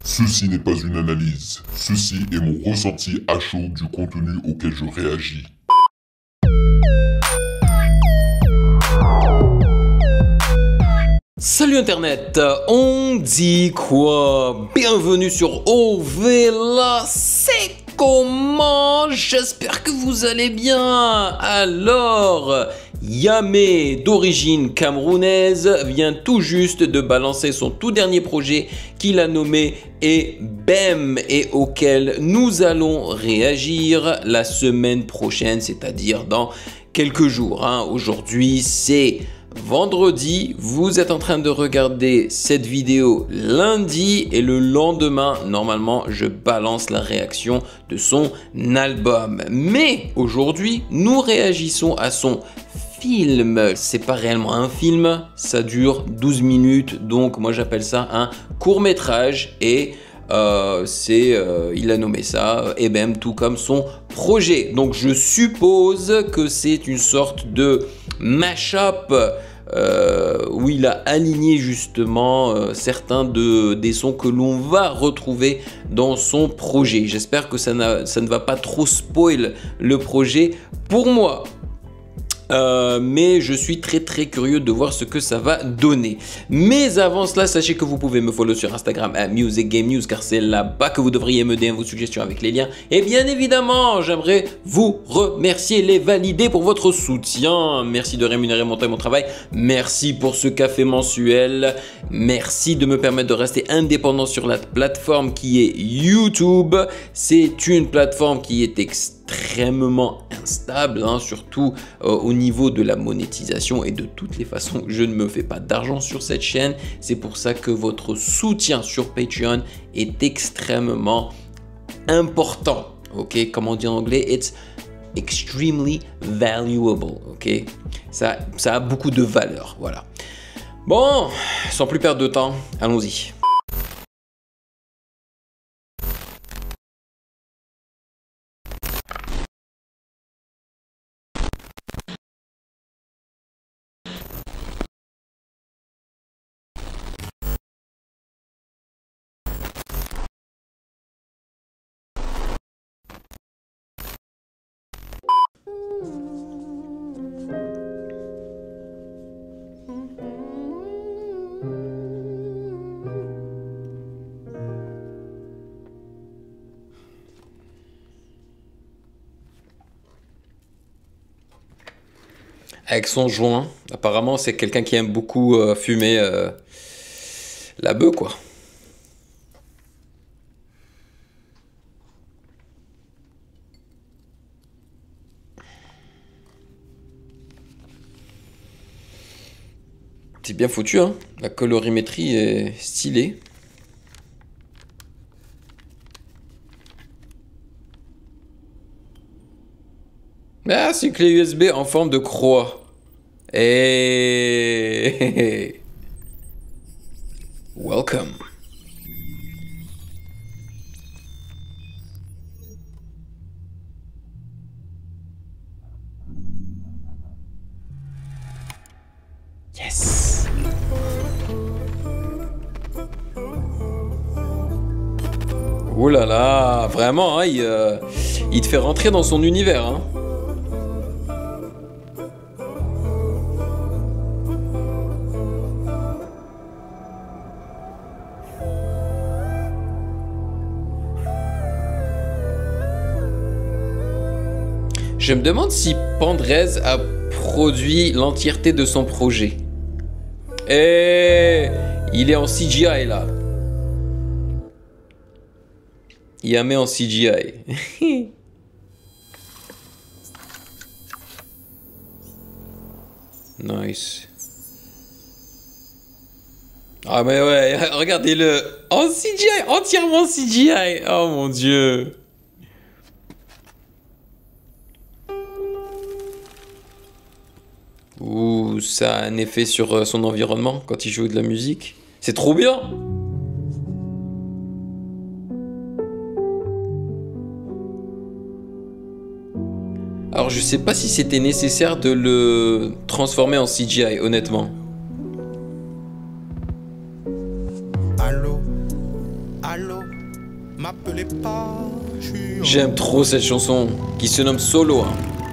Ceci n'est pas une analyse, ceci est mon ressenti à chaud du contenu auquel je réagis. Salut Internet, on dit quoi? Bienvenue sur OVLA, c'est comment? J'espère que vous allez bien. Alors, Yamé, d'origine camerounaise, vient tout juste de balancer son tout dernier projet qu'il a nommé EBEM et auquel nous allons réagir la semaine prochaine, c'est-à-dire dans quelques jours. Aujourd'hui, c'est vendredi, vous êtes en train de regarder cette vidéo lundi et le lendemain, normalement, je balance la réaction de son album. Mais aujourd'hui, nous réagissons à son film. C'est pas réellement un film, ça dure 12 minutes, donc moi j'appelle ça un court-métrage et il a nommé ça EBEM, tout comme son projet. Donc je suppose que c'est une sorte de mash-up où il a aligné justement certains des sons que l'on va retrouver dans son projet. J'espère que ça ne va pas trop spoil le projet pour moi. Mais je suis très curieux de voir ce que ça va donner. Mais avant cela, sachez que vous pouvez me follow sur Instagram @musicgamenews car c'est là-bas que vous devriez me donner vos suggestions avec les liens. Et bien évidemment, j'aimerais vous remercier, les valider pour votre soutien. Merci de rémunérer mon temps et mon travail. Merci pour ce café mensuel. Merci de me permettre de rester indépendant sur la plateforme qui est YouTube. C'est une plateforme qui est extrêmement instable, surtout au niveau de la monétisation, et de toutes les façons je ne me fais pas d'argent sur cette chaîne. C'est pour ça que votre soutien sur Patreon est extrêmement important. Ok, comme on dit en anglais, it's extremely valuable. Ok, ça a beaucoup de valeur. Voilà. Bon, sans plus perdre de temps, allons-y. Avec son joint, apparemment c'est quelqu'un qui aime beaucoup fumer la beuh, quoi. C'est bien foutu, hein. La colorimétrie est stylée. Ah, c'est une clé USB en forme de croix. Et welcome. Yes. Oh là là, vraiment, hein, il te fait rentrer dans son univers, hein. Je me demande si Pandrez a produit l'entièreté de son projet. Et il est en CGI là. Il a mis en CGI. Nice. Ah mais ouais, regardez-le. En CGI, entièrement CGI. Oh mon dieu. Ou ça a un effet sur son environnement quand il joue de la musique. C'est trop bien! Alors je sais pas si c'était nécessaire de le transformer en CGI, honnêtement. Allô, Allô, m'appelez pas, J'aime trop cette chanson qui se nomme Solo. Hein.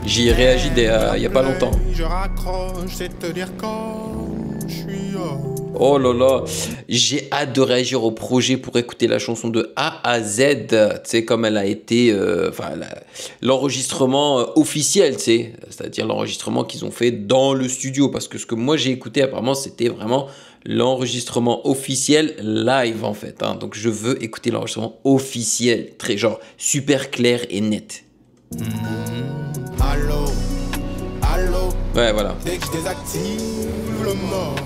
J'y ai réagi il y a pas longtemps. Je raccroche, c'est te dire quand je suis Oh là là, j'ai hâte de réagir au projet pour écouter la chanson de A à Z, tu sais, comme elle a été, l'enregistrement officiel, tu sais, c'est-à-dire l'enregistrement qu'ils ont fait dans le studio, parce que ce que moi j'ai écouté apparemment c'était vraiment l'enregistrement officiel live en fait, hein. Donc je veux écouter l'enregistrement officiel, très genre super clair et net. Allô, allô. Ouais, voilà. Dès que je désactive le mode,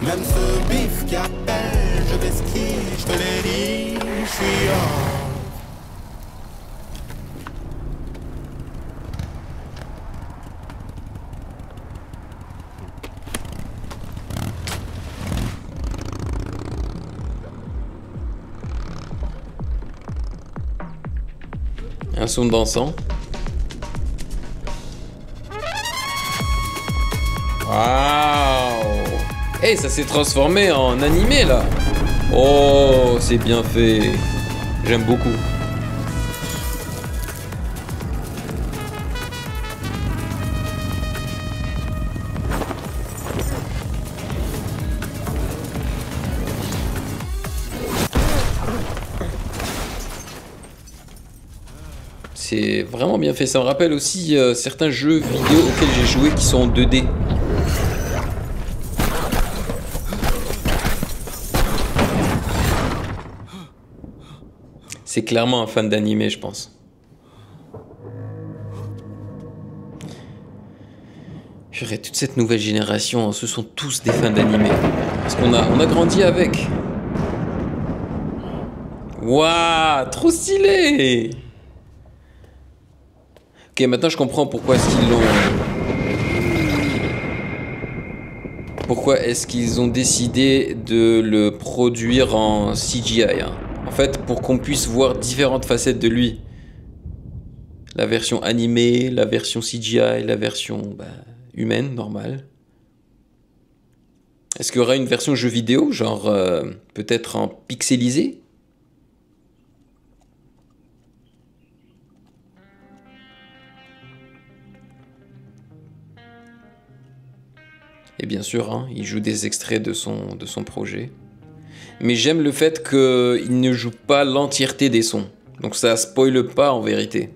même ce bif qui appelle, je t'esquive, je te l'ai dit, je suis Un son dansant. Waouh! Hey, ça s'est transformé en animé là! Oh, c'est bien fait! J'aime beaucoup. C'est vraiment bien fait. Ça me rappelle aussi certains jeux vidéo auxquels j'ai joué qui sont en 2D. C'est clairement un fan d'animé, je pense. J'aurais toute cette nouvelle génération, ce sont tous des fans d'animé. Parce qu'on a grandi avec. Waouh, trop stylé! Ok, maintenant je comprends pourquoi est-ce qu'ils l'ont... Pourquoi est-ce qu'ils ont décidé de le produire en CGI, hein. En fait, pour qu'on puisse voir différentes facettes de lui. La version animée, la version CGI, la version humaine, normale. Est-ce qu'il y aura une version jeu vidéo, genre peut-être en pixelisé? Et bien sûr, hein, il joue des extraits de son projet. Mais j'aime le fait qu'il ne joue pas l'entièreté des sons. Donc ça spoile pas en vérité.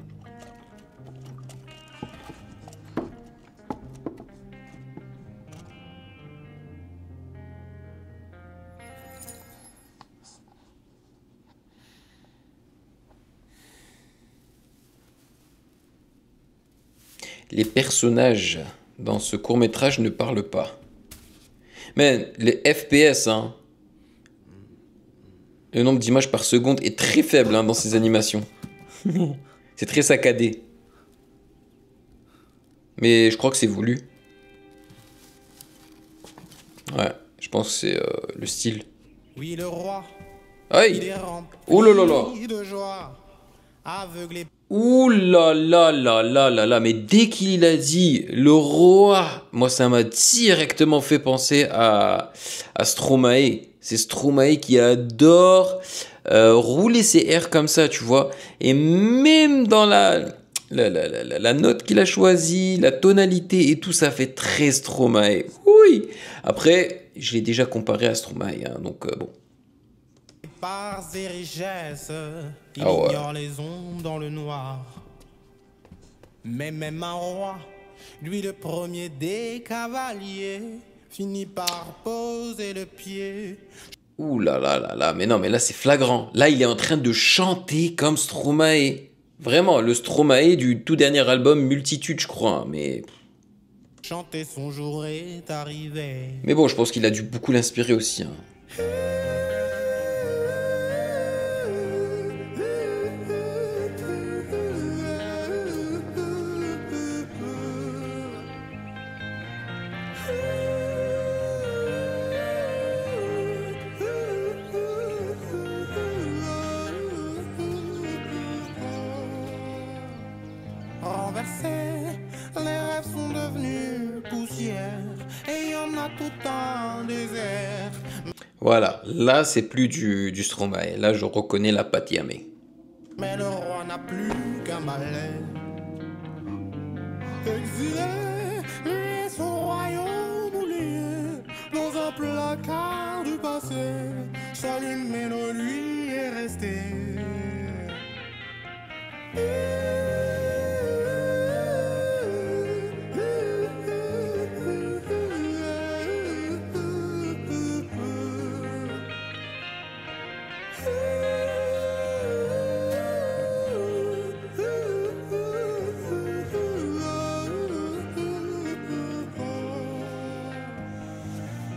Les personnages dans ce court-métrage ne parlent pas. Mais les FPS, hein, le nombre d'images par seconde est très faible dans ces animations. C'est très saccadé. Mais je crois que c'est voulu. Ouais, je pense que c'est le style. Oui, le roi. Aïe! Ouh là là là! De joie, aveuglé. Ouh là là là là là là, mais dès qu'il a dit le roi, moi ça m'a directement fait penser à Stromae. C'est Stromae qui adore rouler ses airs comme ça, tu vois. Et même dans la note qu'il a choisie, la tonalité et tout, ça fait très Stromae. Oui. Après, je l'ai déjà comparé à Stromae, hein, donc bon. Par ses richesses, il Ah ouais. ignore les ombres dans le noir. Mais même un roi, lui le premier des cavaliers, finit par poser le pied. Ouh là là là là, mais non, mais là c'est flagrant. Là, il est en train de chanter comme Stromae. Vraiment, le Stromae du tout dernier album Multitude, je crois. Hein, mais Chanter son jour est arrivé. mais bon, je pense qu'il a dû beaucoup l'inspirer aussi. Hein. Renversés, les rêves sont devenus poussière. Et y en a tout un désert. Voilà, là c'est plus du Stromae. Là je reconnais la patte Yamé. Mais le roi n'a plus qu'un balai. Exilé, lui et son royaume oublié, dans un placard du passé, seule une mélodie est restée.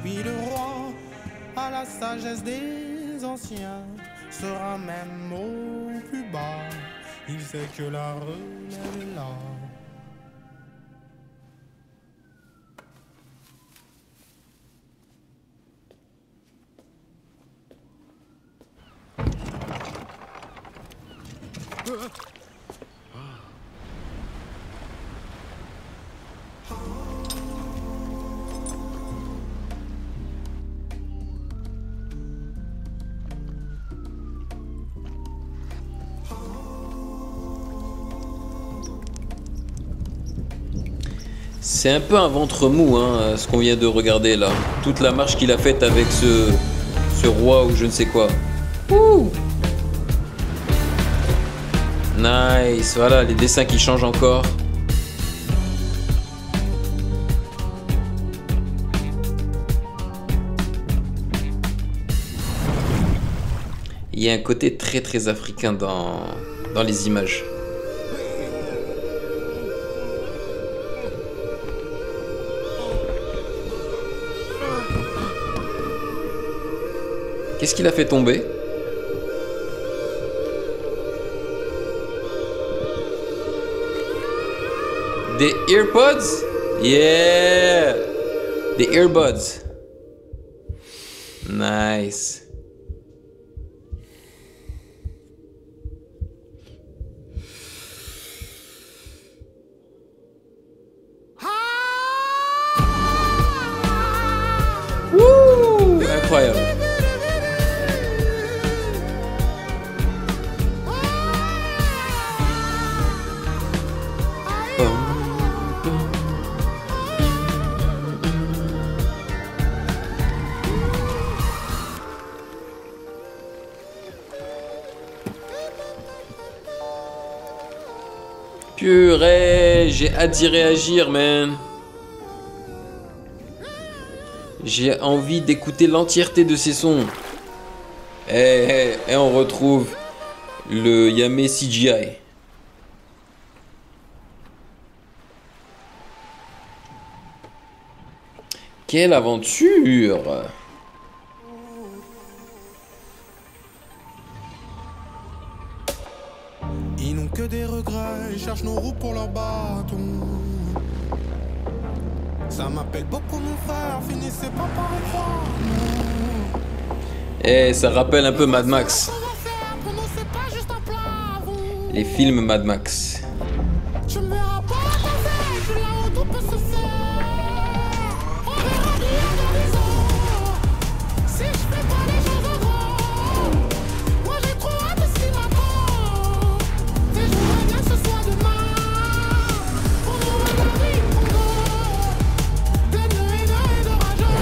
Puis le roi, à la sagesse des anciens, sera même au plus bas. Il sait que la relève est là. C'est un peu un ventre mou, hein, ce qu'on vient de regarder là. Toute la marche qu'il a faite avec ce roi ou je ne sais quoi. Ouh. Nice, voilà, les dessins qui changent encore. Il y a un côté très très africain dans les images. Qu'est-ce qu'il a fait tomber? Des earpods? Yeah! Des earbuds. Nice. Wouh! Incroyable. Purée, j'ai hâte d'y réagir, man. J'ai envie d'écouter l'entièreté de ces sons. Et on retrouve le Yamé CGI. Quelle aventure! Ils n'ont que des regrets, ils cherchent nos roues pour leur bâton. Ça m'appelle beaucoup mon frère, finissez pas par y croire. Et ça rappelle un peu Mad Max. Les films Mad Max. Tu me verras pas passer, je suis là où tout peut se faire. On verra bien dans les ans. Si je fais pas les choses en grand, moi j'ai trop hâte de ce qui m'attend. Et je voudrais bien que ce soit demain. On aura la vie qu'on veut, pleine de haineux et de rageux.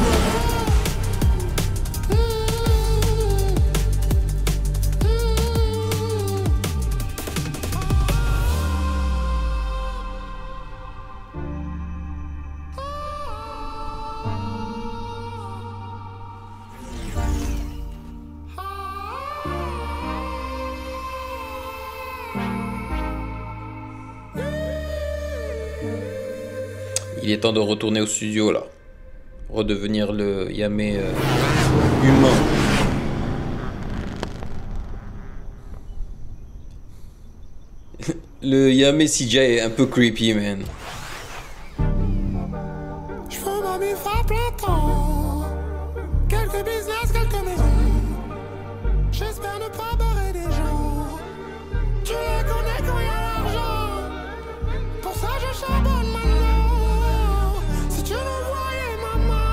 Il est temps de retourner au studio là. Redevenir le Yamé humain. Le Yamé CGI est un peu creepy, man. Je veux ma mif à plein temps. Quelques business, quelques maisons. J'espère ne pas barrer des gens. Tu les connais quand y a l'argent. Pour ça je charbonne maintenant. Si tu nous voyais maman.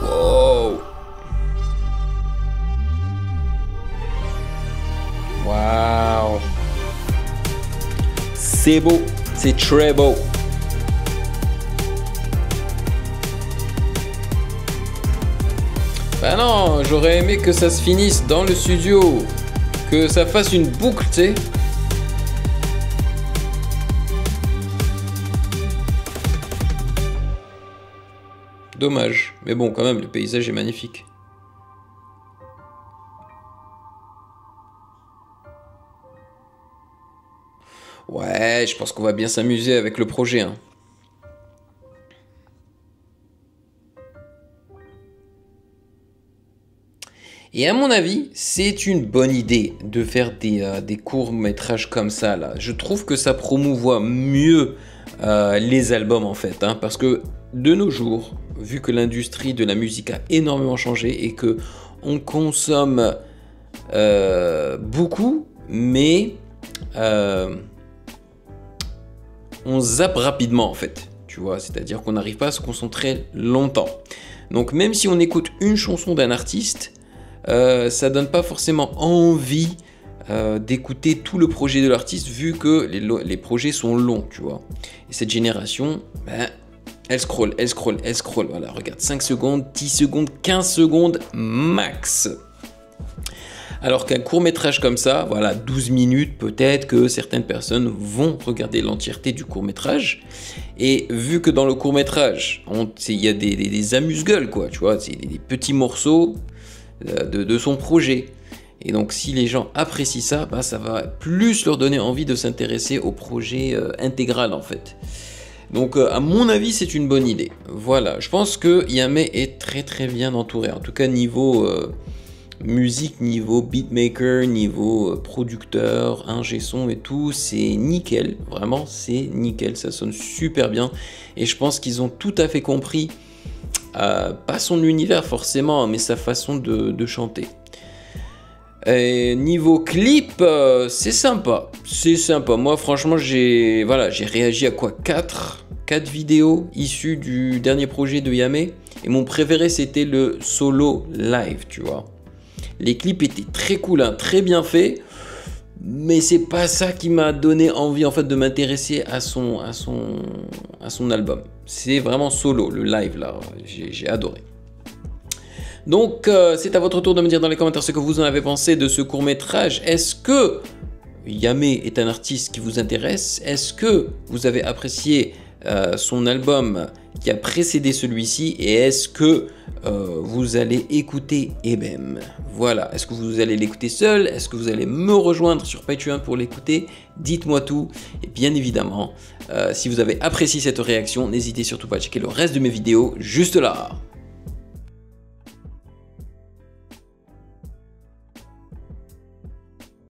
Wow. c'est beau, c'est très beau. Bah non, j'aurais aimé que ça se finisse dans le studio, que ça fasse une boucle, tu sais. Dommage, mais bon, quand même, le paysage est magnifique. Ouais, je pense qu'on va bien s'amuser avec le projet, hein. Et à mon avis, c'est une bonne idée de faire des courts-métrages comme ça, là. Je trouve que ça promouvoit mieux les albums, en fait, hein, parce que de nos jours, vu que l'industrie de la musique a énormément changé et que on consomme beaucoup, mais on zappe rapidement, en fait. Tu vois, c'est-à-dire qu'on n'arrive pas à se concentrer longtemps. Donc même si on écoute une chanson d'un artiste, ça donne pas forcément envie d'écouter tout le projet de l'artiste vu que les projets sont longs, tu vois. Et cette génération, ben, elle scrolle. Voilà, regarde, 5 secondes, 10 secondes, 15 secondes max. Alors qu'un court-métrage comme ça, voilà, 12 minutes, peut-être que certaines personnes vont regarder l'entièreté du court-métrage. Et vu que dans le court-métrage, il y a des amuse-gueules, quoi, tu vois, c'est des petits morceaux de son projet. Et donc si les gens apprécient ça, bah, ça va plus leur donner envie de s'intéresser au projet intégral, en fait. Donc à mon avis, c'est une bonne idée. Voilà, je pense que Yamé est très très bien entouré. En tout cas, niveau musique, niveau beatmaker, niveau producteur, ingé son et tout, c'est nickel. Vraiment, c'est nickel. Ça sonne super bien. Et je pense qu'ils ont tout à fait compris, pas son univers forcément, mais sa façon de chanter. Et niveau clip, c'est sympa. C'est sympa. Moi, franchement, j'ai réagi à quoi 4 vidéos issues du dernier projet de Yamé. Et mon préféré, c'était le solo live, tu vois. Les clips étaient très cool, hein, très bien faits. Mais c'est pas ça qui m'a donné envie, en fait, de m'intéresser à son album. C'est vraiment solo, le live, là. J'ai adoré. Donc, c'est à votre tour de me dire dans les commentaires ce que vous en avez pensé de ce court-métrage. Est-ce que Yamé est un artiste qui vous intéresse? Est-ce que vous avez apprécié son album qui a précédé celui-ci? Et est-ce que vous allez écouter Ebem? Voilà, est-ce que vous allez l'écouter seul? Est-ce que vous allez me rejoindre sur Patreon pour l'écouter? Dites-moi tout. Et bien évidemment, si vous avez apprécié cette réaction, n'hésitez surtout pas à checker le reste de mes vidéos juste là.